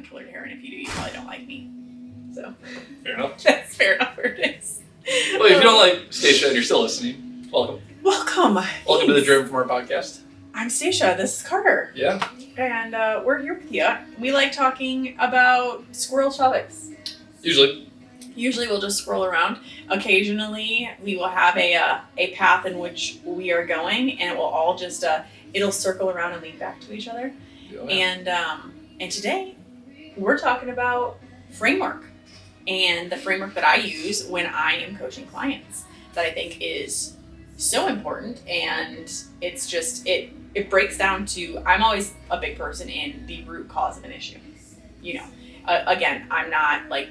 haven't colored hair, and if you do, you probably don't like me. So Fair enough. That's fair enough for it is. Well, if you don't like Stacia and you're still listening, welcome. Welcome. Welcome to the Driven from Our podcast. I'm Stacia. This is Carter. Yeah. And we're here with you. We like talking about squirrel topics. Usually we'll just scroll around. Occasionally we will have a path in which we are going, and it will all just it'll circle around and lead back to each other. Oh, yeah. And today we're talking about framework, and the framework that I use when I am coaching clients that I think is so important. And it's just it breaks down to, I'm always a big person in the root cause of an issue. You know, again, I'm not like,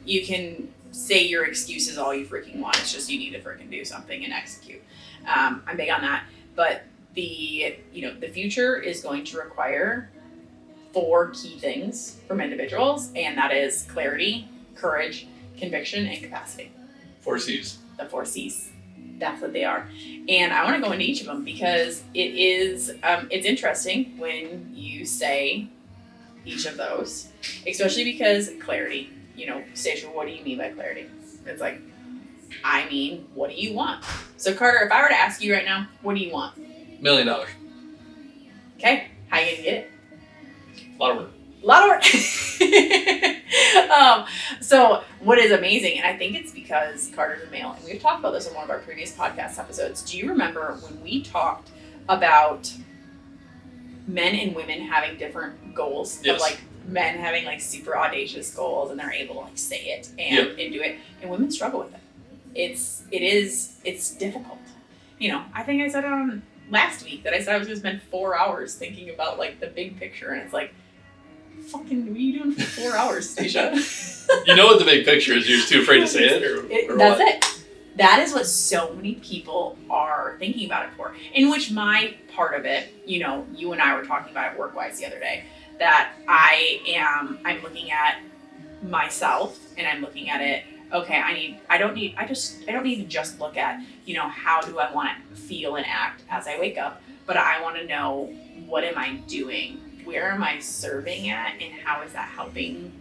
you can say your excuses all you freaking want. It's just you need to freaking do something and execute. I'm big on that. But the future is going to require 4 key things from individuals, and that is clarity, courage, conviction, and capacity. 4 C's. The 4 C's. That's what they are. And I want to go into each of them because it is, it's interesting when you say each of those, especially because clarity, Stacia, what do you mean by clarity? It's like, I mean, what do you want? So Carter, if I were to ask you right now, what do you want? $1 million. Okay. How are you going to get it? A lot of work. So what is amazing, and I think it's because Carter's a male, and we've talked about this in one of our previous podcast episodes. Do you remember when we talked about men and women having different goals? Yes. Of like men having like super audacious goals, and they're able to like say it and do it, and women struggle with it. It's difficult. I think I said it on last week that I said I was going to spend 4 hours thinking about like the big picture, and it's like, fucking, what are you doing for 4 hours, Stacia? You know what the big picture is, you're just too afraid to say it, or that's what? it. That is what so many people are thinking about it for. In which my part of it, you and I were talking about it work-wise the other day, that I'm looking at myself, and I'm looking at it, okay, I don't need to just look at, how do I want to feel and act as I wake up, but I want to know, what am I doing? Where am I serving at, and how is that helping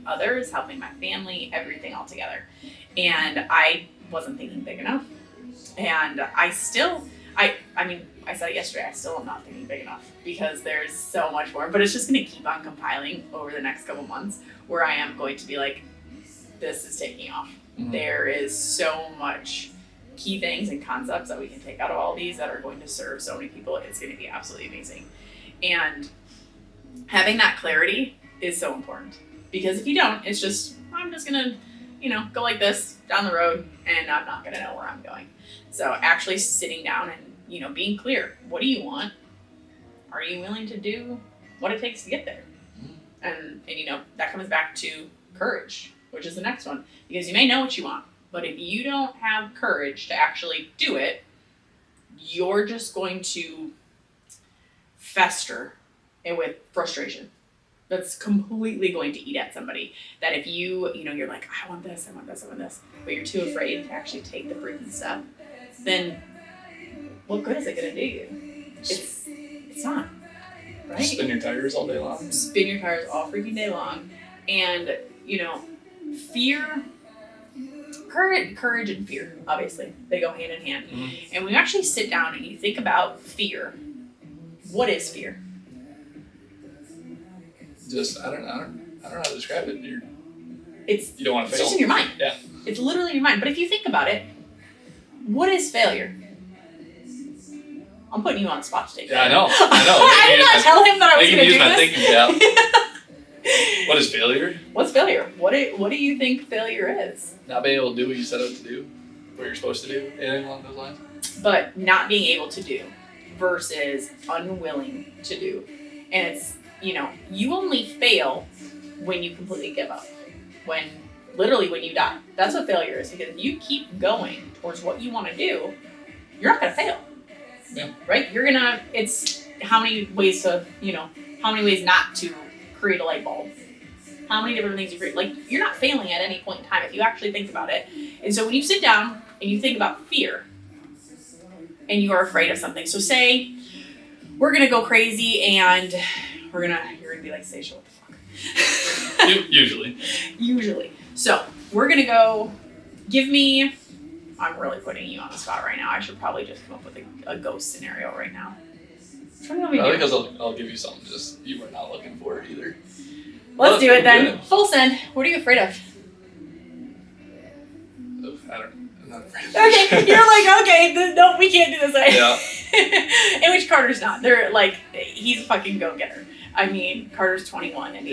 others, helping my family, everything all together. And I wasn't thinking big enough. And I said it yesterday, I still am not thinking big enough, because there's so much more, but it's just going to keep on compiling over the next couple months, where I am going to be like, this is taking off. Mm-hmm. There is so much key things and concepts that we can take out of all these that are going to serve so many people. It's going to be absolutely amazing. And having that clarity is so important, because if you don't, it's just, I'm just going to, go like this down the road, and I'm not going to know where I'm going. So actually sitting down and, being clear, what do you want? Are you willing to do what it takes to get there? And that comes back to courage, which is the next one, because you may know what you want, but if you don't have courage to actually do it, you're just going to fester with frustration. That's completely going to eat at somebody. That if you're like, I want this, but you're too afraid to actually take the freaking step, then what good is it going to do you? It's not, right? Spin your tires all day long. Spin your tires all freaking day long. And, fear, courage and fear, obviously, they go hand in hand. Mm-hmm. And when you actually sit down and you think about fear, what is fear? Just, I don't know how to describe it. You don't want to fail. It's just in your mind. Yeah. It's literally in your mind. But if you think about it, what is failure? I'm putting you on the spot today. Yeah, I know. I did not tell him that I was going to do this. I can use my thinking cap. What is failure? What's failure? What do you think failure is? Not being able to do what you set out to do, what you're supposed to do, anything along those lines. But not being able to do versus unwilling to do. And it's, you only fail when you completely give up. When you die. That's what failure is. Because if you keep going towards what you want to do, you're not going to fail. Yeah. Right? It's how many ways not to create a light bulb. How many different things you create. Like, you're not failing at any point in time if you actually think about it. And so when you sit down and you think about fear, and you are afraid of something. So say we're going to go crazy and you're gonna be like, Stacia, what the fuck? Usually. So we're gonna go. I'm really putting you on the spot right now. I should probably just come up with a ghost scenario right now. Because I'll give you something just you were not looking for it either. Let's do it then. Full send. What are you afraid of? I'm not afraid of Okay, you're like, okay, no, we can't do this. Yeah. In which Carter's not. They're like, he's a fucking go-getter. I mean, Carter's 21 and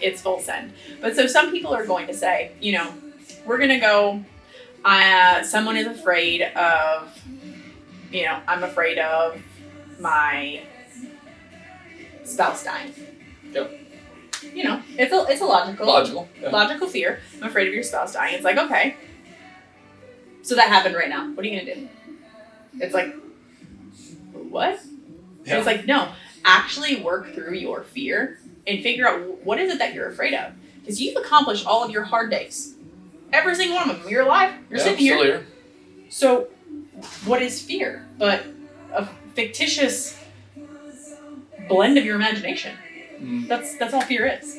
it's full send. But so some people are going to say, we're going to go, someone is afraid of, I'm afraid of my spouse dying. Yep. It's a logical yeah. fear. I'm afraid of your spouse dying. It's like, okay. So that happened right now. What are you going to do? It's like, what? Yeah. It's like, no, actually work through your fear and figure out what is it that you're afraid of. Because you've accomplished all of your hard days. Every single one of them. You're alive. You're sitting here. Still here. So what is fear? But a fictitious blend of your imagination. Mm. That's all fear is.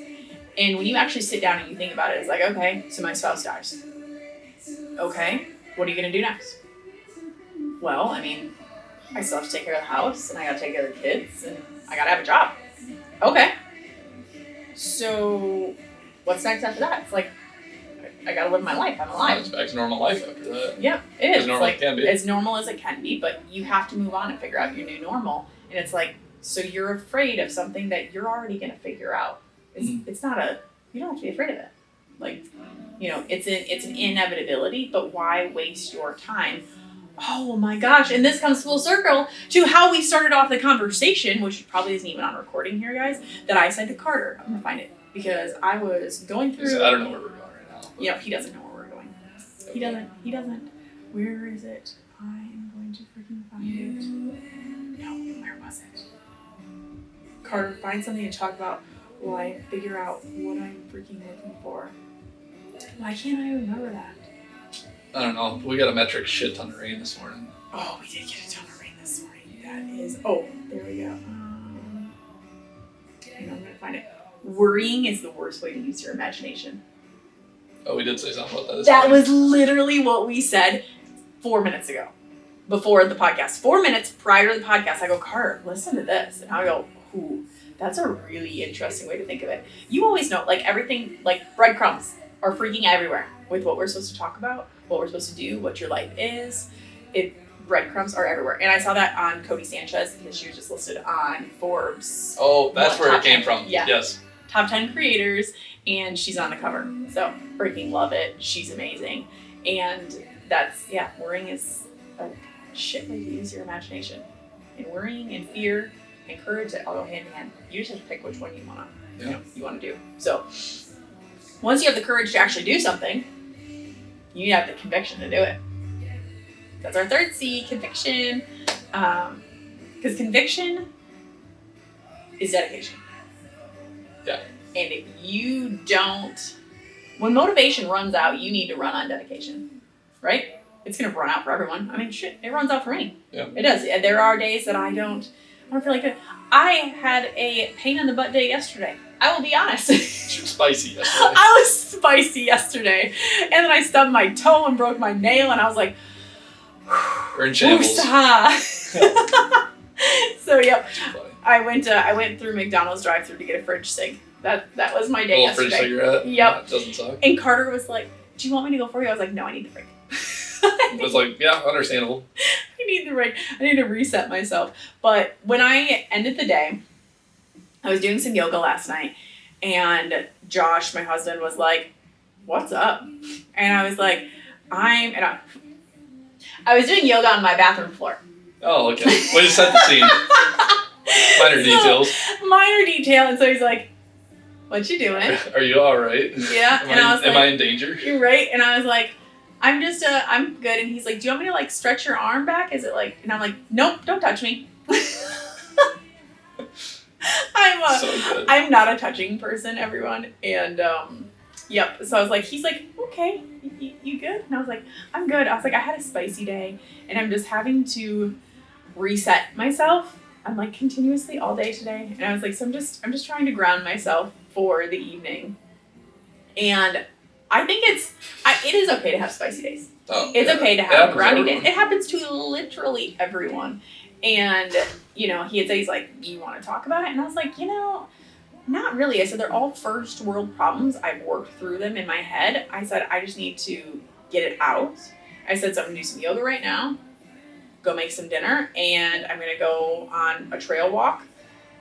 And when you actually sit down and you think about it, it's like, okay, so my spouse dies. Okay, what are you going to do next? Well, I mean, I still have to take care of the house, and I got to take care of the kids, and I got to have a job. Okay. So what's next after that? It's like, I got to live my life. I'm alive. It's back to normal life after that. Yeah, it is. As normal as it can be. As normal as it can be, but you have to move on and figure out your new normal. And it's like, so you're afraid of something that you're already going to figure out. It's not you don't have to be afraid of it. Like, it's an inevitability, but why waste your time? Oh my gosh. And this comes full circle to how we started off the conversation, which probably isn't even on recording here, guys, that I said to Carter. I'm going to find it because I was going through. I don't know where we're going right now. He doesn't know where we're going. Okay. He doesn't. Where is it? I am going to freaking find it. No, where was it? Carter, find something to talk about while I figure out what I'm freaking looking for. Why can't I remember that? I don't know. We got a metric shit ton of rain this morning. Oh, we did get a ton of rain this morning. That is. Oh, there we go. Hang on, I'm gonna find it. Worrying is the worst way to use your imagination. Oh, we did say something about that. That was literally what we said 4 minutes ago, before the podcast. 4 minutes prior to the podcast, I go, Carter, listen to this, and I go, ooh, that's a really interesting way to think of it. You always know, like everything, like breadcrumbs are freaking everywhere with what we're supposed to talk about, what we're supposed to do, what your life is. Breadcrumbs are everywhere. And I saw that on Cody Sanchez because she was just listed on Forbes. Oh, that's where it came from. Yeah. Yes. Top 10 creators, and she's on the cover. So freaking love it. She's amazing. And that's, worrying is a shit way to use your imagination. And worrying and fear and courage, all go hand in hand. You just have to pick which one you want to do. So once you have the courage to actually do something, you have the conviction to do it. That's our third C, conviction. Because conviction is dedication. Yeah. And if you don't, when motivation runs out, you need to run on dedication, right? It's going to run out for everyone. I mean, shit, it runs out for me. Yeah. It does. There are days that I don't feel like it. I had a pain in the butt day yesterday. I will be honest. She was spicy yesterday. I was spicy yesterday. And then I stubbed my toe and broke my nail, and I was like, we're in shambles. So, yep. I went through McDonald's drive-thru to get a fridge cig. That was my day yesterday. Fridge cigarette? Yep. Yeah, it doesn't suck. And Carter was like, do you want me to go for you? I was like, no, I need the break. I was like, yeah, understandable. I need the break. I need to reset myself. But when I ended the day, I was doing some yoga last night, and Josh, my husband, was like, what's up? And I was like, I was doing yoga on my bathroom floor. Oh, okay. Way to set the scene. Minor detail. And so he's like, what you doing? Are you all right? Yeah. Am I in danger? You're right. And I was like, I'm good. And he's like, do you want me to like stretch your arm back? Is it like, and I'm like, nope, don't touch me. I'm not a touching person, everyone. And, yep. So I was like, he's like, okay, you good? And I was like, I'm good. I was like, I had a spicy day, and I'm just having to reset myself I'm like continuously all day today. And I was like, so I'm just trying to ground myself for the evening. And I think it is okay to have spicy days. Oh, it's okay to have grounding days. Everyone. It happens to literally everyone. And, he had said, he's like, do you want to talk about it? And I was like, not really. I said, they're all first world problems. I've worked through them in my head. I said, I just need to get it out. I said, so I'm going to do some yoga right now, go make some dinner, and I'm going to go on a trail walk.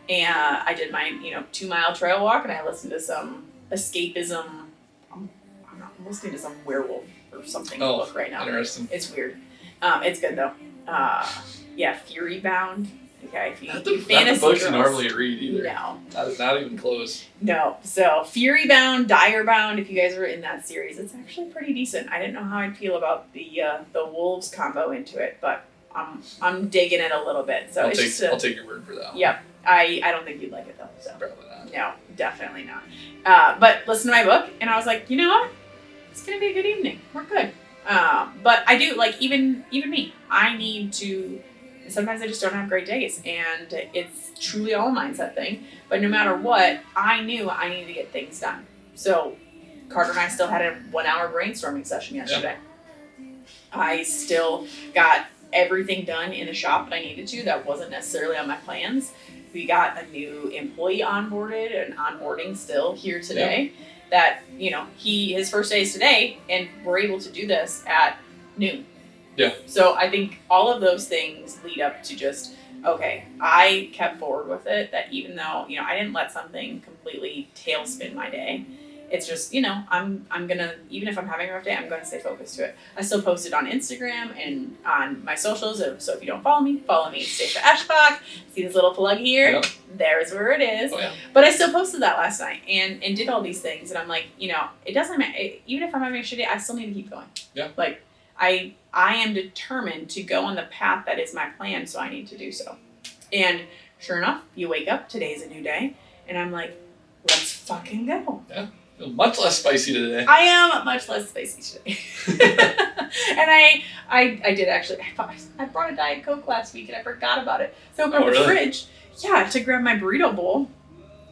And I did my, 2-mile trail walk, and I listened to some escapism. I'm listening to some werewolf or something book right now. Interesting. It's weird. It's good though. Fury Bound. Okay, if you Not do the fantasy books you girls. normally read either. No. Not even close. No. So Fury Bound, Dire Bound, if you guys are in that series, it's actually pretty decent. I didn't know how I'd feel about the wolves combo into it, but I'm digging it a little bit. So I'll take your word for that one. Yep. I don't think you'd like it though. So Probably not. no, definitely not. But listen to my book, and I was like, you know what? It's gonna be a good evening. We're good. But I do like even me. I need to. Sometimes I just don't have great days, and it's truly all a mindset thing. But no matter what, I knew I needed to get things done. So Carter and I still had a 1-hour brainstorming session yesterday. Yeah. I still got everything done in the shop that I needed to. That wasn't necessarily on my plans. We got a new employee onboarded, and onboarding still here today. Yeah. That his first day is today, and we're able to do this at noon. Yeah. So I think all of those things lead up to just, okay, I kept forward with it, that even though, I didn't let something completely tailspin my day, it's just, I'm gonna, even if I'm having a rough day, I'm gonna stay focused to it. I still posted on Instagram and on my socials, so if you don't follow me, Stacia Aeschbach. See this little plug here? Yep. There's where it is. Oh, yeah. But I still posted that last night and did all these things, and I'm like, it doesn't matter, even if I'm having a shitty day, I still need to keep going. Yeah. Like, I am determined to go on the path that is my plan, so I need to do so. And sure enough, you wake up, today's a new day, and I'm like, let's fucking go. Yeah. Feel much less spicy today. I am much less spicy today. And I did actually, I brought a Diet Coke last week and I forgot about it. So I opened the fridge, to grab my burrito bowl.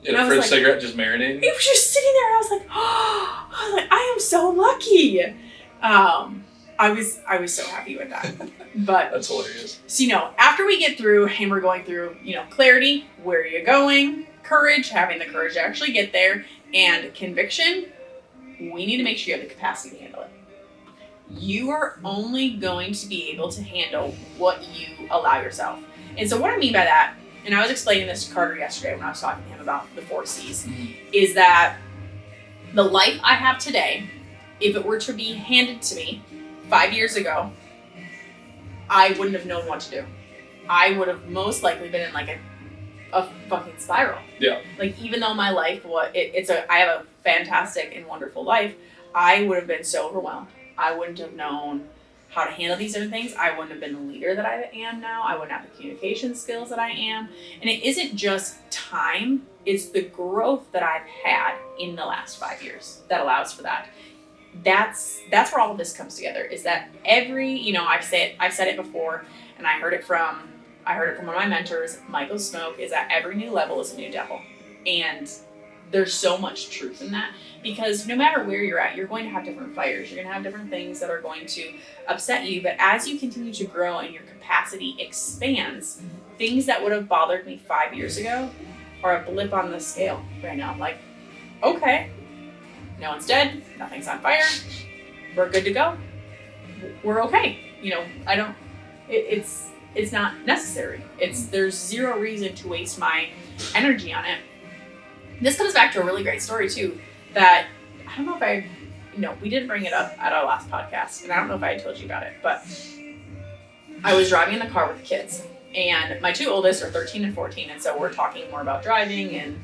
You had a fridge cigarette just marinating? It was just sitting there. I was like, I am so lucky. I was so happy with that. But that's hilarious. So, after we get through and we're going through, clarity, where are you going, courage, having the courage to actually get there, and conviction, we need to make sure you have the capacity to handle it. You are only going to be able to handle what you allow yourself. And so what I mean by that, and I was explaining this to Carter yesterday when I was talking to him about the 4 C's, is that the life I have today, if it were to be handed to me 5 years ago, I wouldn't have known what to do. I would have most likely been in like a fucking spiral. Yeah. Like, even though my life I have a fantastic and wonderful life, I would have been so overwhelmed. I wouldn't have known how to handle these different things. I wouldn't have been the leader that I am now. I wouldn't have the communication skills that I am. And it isn't just time, it's the growth that I've had in the last 5 years that allows for that. That's where all of this comes together, is that every, I've said it before, and I heard it from one of my mentors, Michael Smoke, is that every new level is a new devil. And there's so much truth in that, because no matter where you're at, you're going to have different fires. You're going to have different things that are going to upset you. But as you continue to grow and your capacity expands, things that would have bothered me 5 years ago are a blip on the scale right now. I'm like, okay, no one's dead. Nothing's on fire. We're good to go. We're okay. It's not necessary. There's zero reason to waste my energy on it. This comes back to a really great story too, that I don't know if we didn't bring it up at our last podcast, and I don't know if I had told you about it, but I was driving in the car with the kids, and my 2 oldest are 13 and 14, and so we're talking more about driving and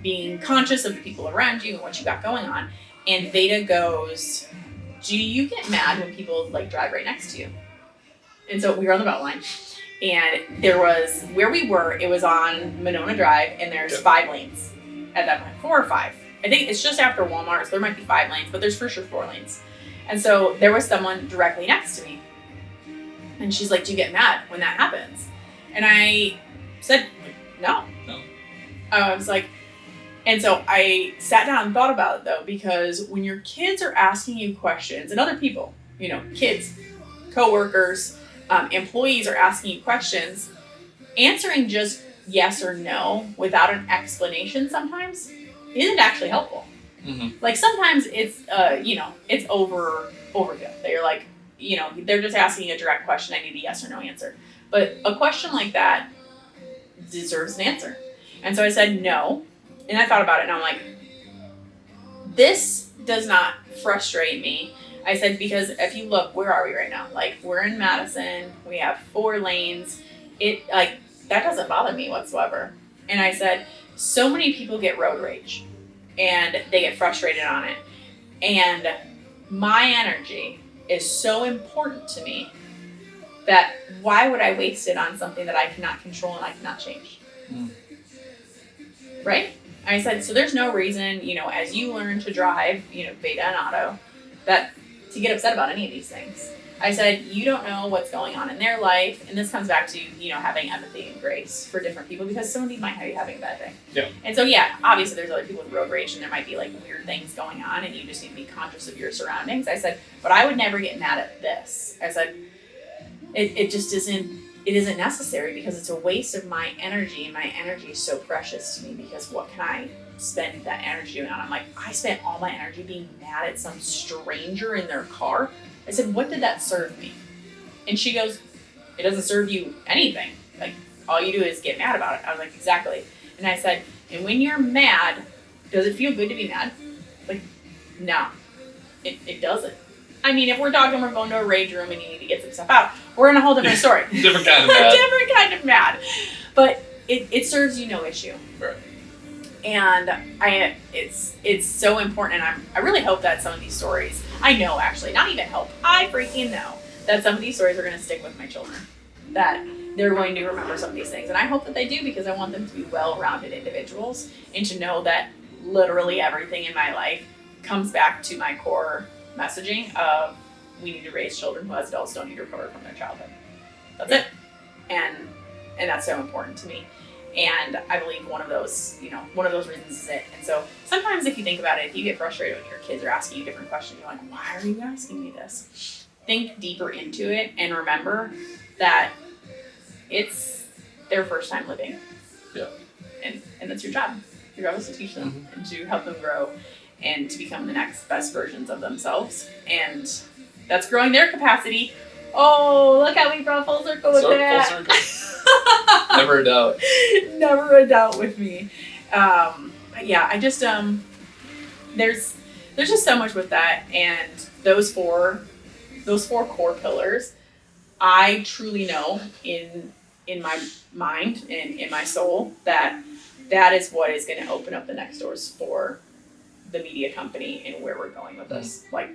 being conscious of the people around you and what you got going on. And Veda goes, do you get mad when people drive right next to you? And so we were on the Beltline, and there was, where we were, it was on Monona Drive, and there's 5 lanes at that point, 4 or 5. I think it's just after Walmart, so there might be 5 lanes, but there's for sure 4 lanes. And so there was someone directly next to me, and she's like, do you get mad when that happens? And I said, no. No. I was like, and so I sat down and thought about it though, because when your kids are asking you questions, and other people, kids, coworkers, employees are asking you questions, answering just yes or no without an explanation sometimes isn't actually helpful. Mm-hmm. Like sometimes it's, it's overkill. They're like, they're just asking you a direct question. I need a yes or no answer. But a question like that deserves an answer. And so I said no. And I thought about it and I'm like, this does not frustrate me. I said, because if you look, where are we right now? Like, we're in Madison. We have 4 lanes. That doesn't bother me whatsoever. And I said, so many people get road rage and they get frustrated on it. And my energy is so important to me that why would I waste it on something that I cannot control and I cannot change? Mm. Right? I said, so there's no reason, as you learn to drive, Beta and Auto, that to get upset about any of these things. I said, you don't know what's going on in their life. And this comes back to, having empathy and grace for different people, because somebody might be having a bad day. Yeah. And so, yeah, obviously there's other people with road rage and there might be like weird things going on and you just need to be conscious of your surroundings. I said, but I would never get mad at this. I said, it just isn't necessary, because it's a waste of my energy, and my energy is so precious to me, because what can I spend that energy doing on? I'm like, I spent all my energy being mad at some stranger in their car. I said, what did that serve me? And she goes, it doesn't serve you anything. Like, all you do is get mad about it. I was like, exactly. And I said, and when you're mad, does it feel good to be mad? Like, no, it doesn't. I mean, if we're talking, we're going to a rage room and you need to get some stuff out, we're in a whole different story. Different kind of mad. Different kind of mad. But it serves you no issue. Right. And it's so important, and I really hope that some of these stories, I know actually, not even hope, I freaking know that some of these stories are going to stick with my children, that they're going to remember some of these things. And I hope that they do, because I want them to be well-rounded individuals and to know that literally everything in my life comes back to my core messaging of we need to raise children who as adults don't need to recover from their childhood. That's it. And that's so important to me. And I believe one of those reasons is it. And so sometimes if you think about it, if you get frustrated when your kids are asking you different questions, you're like, why are you asking me this? Think deeper into it and remember that it's their first time living. Yeah. And that's your job. Your job is to teach them and to help them grow and to become the next best versions of themselves. And that's growing their capacity. Oh, look how we brought full circle with that. Full circle. Never a doubt. Never a doubt with me. But yeah, I just there's just so much with that, and those four core pillars, I truly know in my mind and in my soul that is what is going to open up the next doors for the media company and where we're going with this. Like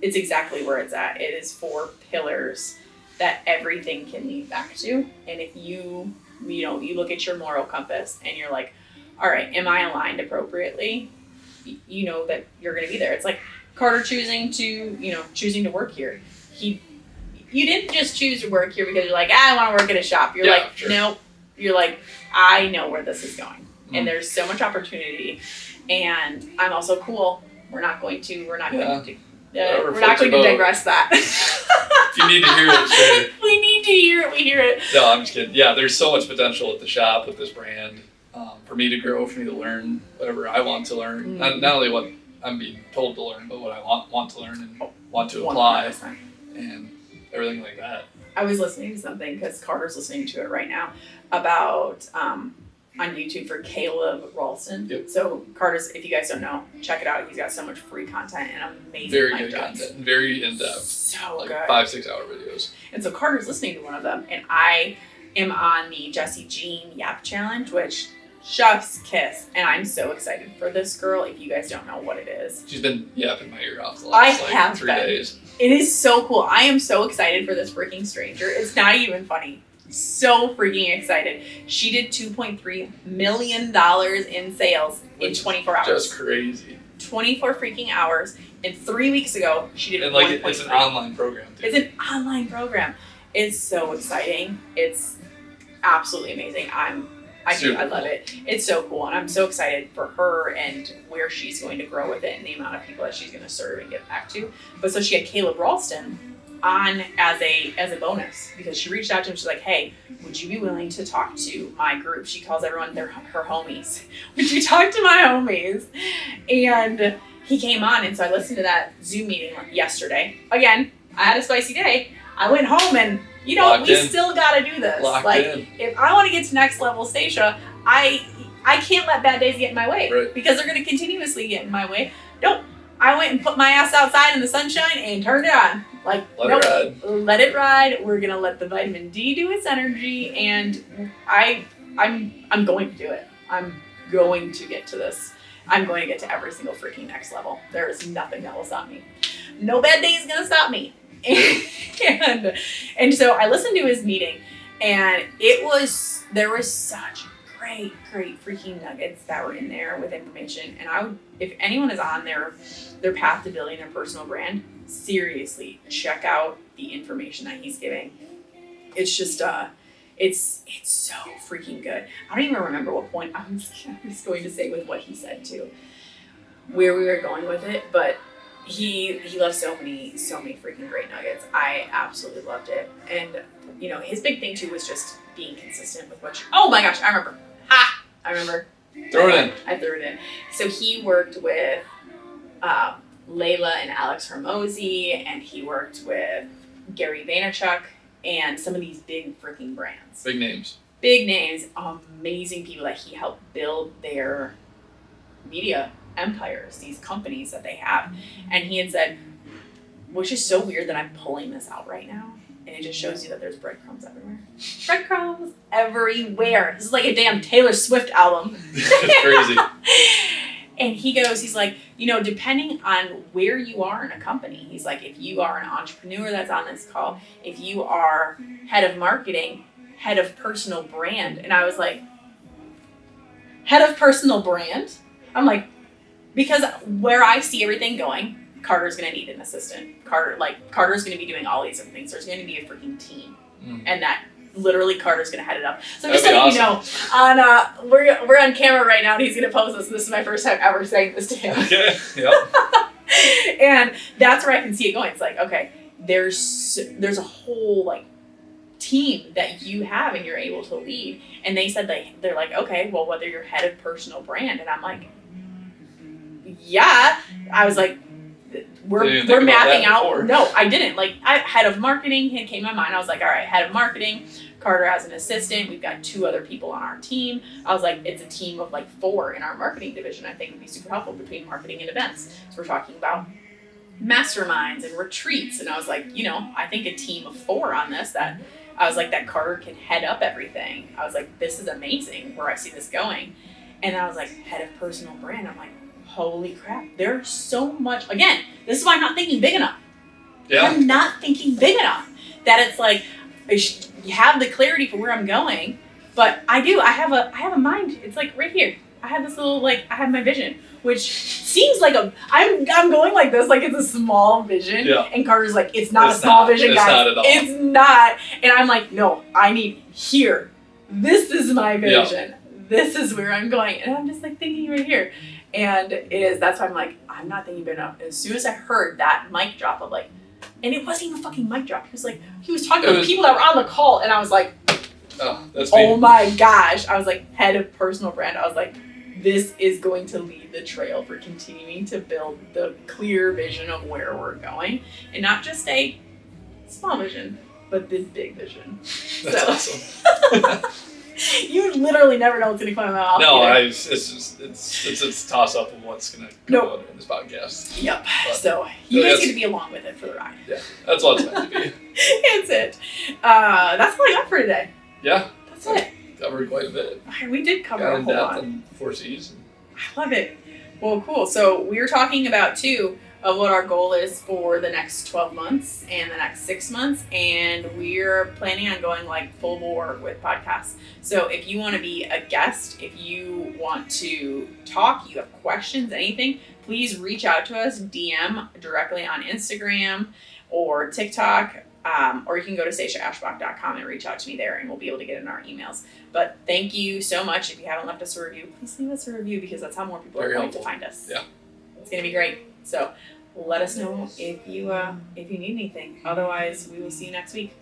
it's exactly where it's at. It is 4 pillars that everything can lead back to. And if you look at your moral compass and you're like, all right, am I aligned appropriately? You know that you're going to be there. It's like Carter choosing to work here. You didn't just choose to work here because you're like, I want to work at a shop. You're like, sure. Nope. You're like, I know where this is going. And there's so much opportunity. And I'm also cool. We're not going to digress that. If you need to hear it, sure. If we need to hear it, we hear it. No, I'm just kidding. Yeah, there's so much potential at the shop with this brand. For me to grow, for me to learn whatever I want to learn. Not only what I'm being told to learn, but what I want to learn and want to apply 100%. And everything like that. I was listening to something, because Carter's listening to it right now, about on YouTube for Caleb Ralston. Yep. So Carter's, if you guys don't know, check it out. He's got so much free content and amazing very good content, very in-depth. So good. 5-6 hour videos. And so Carter's listening to one of them, and I am on the Jessie Jean Yap Challenge, which chef's kiss, and I'm so excited for this girl. If you guys don't know what it is, she's been yapping my ear off the last 3 days. It is so cool. I am so excited for this freaking stranger. It's not even funny. So freaking excited. She did $2.3 million in sales in 24 hours. Just crazy. 24 freaking hours. And 3 weeks ago, she did. And it's an online program too. It's an online program. It's so exciting. It's absolutely amazing. I love it. It's so cool, and I'm so excited for her and where she's going to grow with it and the amount of people that she's going to serve and give back to. But so she had Caleb Ralston on as a bonus because she reached out to him. She's like, hey, would you be willing to talk to my group? She calls everyone her homies. Would you talk to my homies? And he came on, and so I listened to that Zoom meeting yesterday. Again, I had a spicy day. I went home and, still got to do this. If I want to get to next level Stacia, I can't let bad days get in my way because they're going to continuously get in my way. Nope. I went and put my ass outside in the sunshine and turned it on. Let it ride. We're going to let the vitamin D do its energy, and I'm going to do it. I'm going to get to this. I'm going to get to every single freaking next level. There is nothing that will stop me. No bad day is going to stop me. And so I listened to his meeting, and there was such great freaking nuggets that were in there with information. And if anyone is on their path to building their personal brand, seriously check out the information that he's giving. It's just it's so freaking good. I don't even remember what point I was going to say with what he said too, where we were going with it, but he left so many freaking great nuggets. I absolutely loved it. And his big thing too was just being consistent with what oh my gosh, I remember. Throw it in. I threw it in. So he worked with Layla and Alex Hormozy, and he worked with Gary Vaynerchuk and some of these big freaking brands. Big names, amazing people that he helped build their media empires, these companies that they have. And he had said, which is so weird that I'm pulling this out right now, and it just shows you that there's breadcrumbs everywhere. Breadcrumbs everywhere. This is like a damn Taylor Swift album. It's crazy. And he's like, depending on where you are in a company, he's like, if you are an entrepreneur that's on this call, if you are head of marketing, head of personal brand. And I was like, head of personal brand? I'm like, because where I see everything going, Carter's going to need an assistant. Carter's going to be doing all these different things. There's going to be a freaking team. And that literally Carter's going to head it up. So just letting you know, we're on camera right now, and he's going to post this. And this is my first time ever saying this to him. Okay. Yep. And that's where I can see it going. It's like, okay, there's a whole team that you have and you're able to lead. And they said they're like, okay, well, whether you're head of personal brand, and I'm like, yeah. I was like, we're mapping out. No, I didn't. Head of marketing came to my mind. I was like, all right, head of marketing. Carter has an assistant. We've got 2 other people on our team. I was like, it's a team of 4 in our marketing division. I think would be super helpful between marketing and events. So we're talking about masterminds and retreats. And I was like, I think a team of 4 on this that Carter can head up everything. I was like, this is amazing where I see this going. And I was like, head of personal brand. I'm like, holy crap, there's so much. Again, this is why I'm not thinking big enough. Yeah. I'm not thinking big enough. That it's like, you have the clarity for where I'm going, but I have a mind. It's like right here. I have this little, I have my vision, which seems like I'm going like this, like it's a small vision. Yeah. And Carter's like, it's not a small vision, guys. It's not at all. It's not. And I'm like, no, I need here. This is my vision. Yeah. This is where I'm going. And I'm just thinking right here. And that's why I'm like, I'm not thinking big enough. As soon as I heard that mic drop, I'm like, and it wasn't even a fucking mic drop. He was talking to people that were on the call, and I was like, oh my gosh. I was like, head of personal brand. I was like, this is going to lead the trail for continuing to build the clear vision of where we're going, and not just a small vision, but this big vision. That's awesome. You literally never know what's going to come out of my mouth. No, it's a toss up of what's going to come out in this podcast. Yep. But, so you guys get to be along with it for the ride. Yeah, that's what it's meant to be. That's it. That's all I got for today. Yeah. That's it. Covered quite a bit. We did cover a whole lot. And 4 C's. I love it. Well, cool. So we were talking about too of what our goal is for the next 12 months and the next 6 months, and we're planning on going full bore with podcasts. So if you want to be a guest, if you want to talk, you have questions, anything, please reach out to us, DM directly on Instagram or TikTok. or you can go to staciaaeschbach.com and reach out to me there, and we'll be able to get in our emails. But thank you so much. If you haven't left us a review, please leave us a review, because that's how more people Very are going helpful. to find us. Yeah. It's going to be great. So let us know if you need anything. Otherwise, we will see you next week.